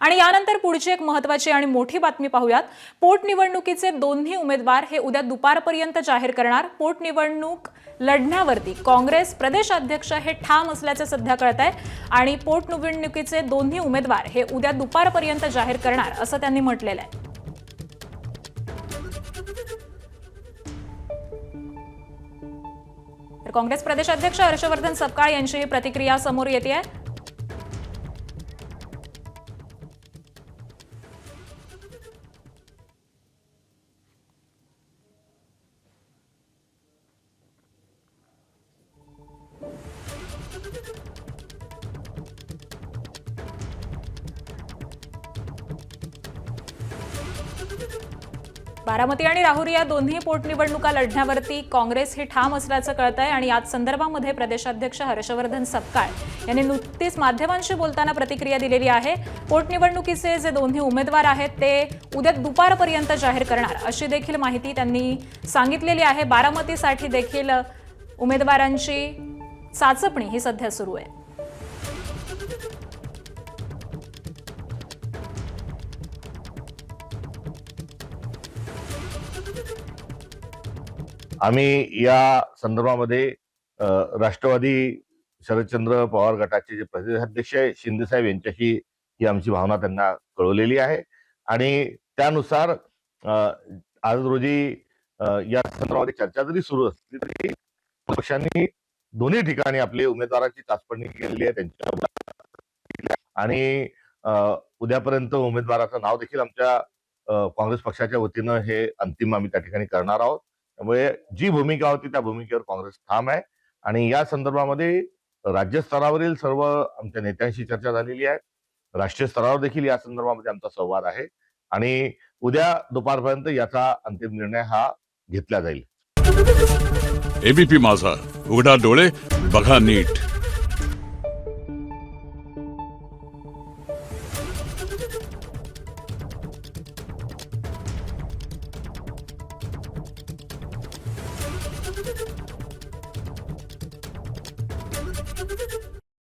आणि यानंतर पुढची एक महत्त्वाची आणि मोठी बातमी पाहूयात। पोटनिवडणुकीचे दोन्ही उमेदवार हे उद्या दुपारपर्यंत जाहीर करणार। पोटनिवडणूक लढण्यावरती काँग्रेस प्रदेशाध्यक्ष हे ठाम असल्याचे सध्या कळतंय आणि पोटनिवडणुकीचे दोन्ही उमेदवार हे उद्या दुपारपर्यंत जाहीर करणार असं त्यांनी म्हटलेलं आहे। तर काँग्रेस प्रदेशाध्यक्ष हर्षवर्धन सपकाळ यांची ही प्रतिक्रिया समोर येते आहे। बारामती आणि राहुरी या दोन्ही पोटनिवडणुका लढण्यावरती काँग्रेस ही ठाम असल्याचं कळतंय आणि याच संदर्भामध्ये प्रदेशाध्यक्ष हर्षवर्धन सपकाळ यांनी नुकतीच माध्यमांशी बोलताना प्रतिक्रिया दिलेली आहे। पोटनिवडणुकीचे जे दोन्ही उमेदवार आहेत ते उद्या दुपारपर्यंत जाहीर करणार अशी देखील माहिती त्यांनी सांगितलेली आहे। बारामतीसाठी देखील उमेदवारांची चाचपणी ही सध्या सुरू आहे। आम्ही या संदर्भामध्ये राष्ट्रवादी शरदचंद्र पवार गटाचे जे प्रदेशाध्यक्ष शिंदेसाहेब यांच्याशी ही आमची भावना त्यांना कळवलेली आहे आणि त्यानुसार आज रोजी या संदर्भामध्ये चर्चा जरी सुरू असली तरी पक्षांनी दोन्ही ठिकाणी आपले उमेदवारांची चाचपणी केलेली आहे त्यांच्या आणि उद्यापर्यंत उमेदवाराचं नाव देखील आमच्या काँग्रेस पक्षाच्या वतीनं हे अंतिम आम्ही त्या ठिकाणी करणार आहोत। त्यामुळे जी भूमिका होती त्या भूमिकेवर काँग्रेस ठाम आहे आणि या संदर्भामध्ये राज्यस्तरावरील सर्व आमच्या नेत्यांशी चर्चा झालेली आहे। राष्ट्रीय स्तरावर देखील या संदर्भामध्ये आमचा संवाद आहे आणि उद्या दुपारपर्यंत याचा अंतिम निर्णय हा घेतला जाईल। एबीपी माझा, उघडा डोळे बघा नीट। Thank you.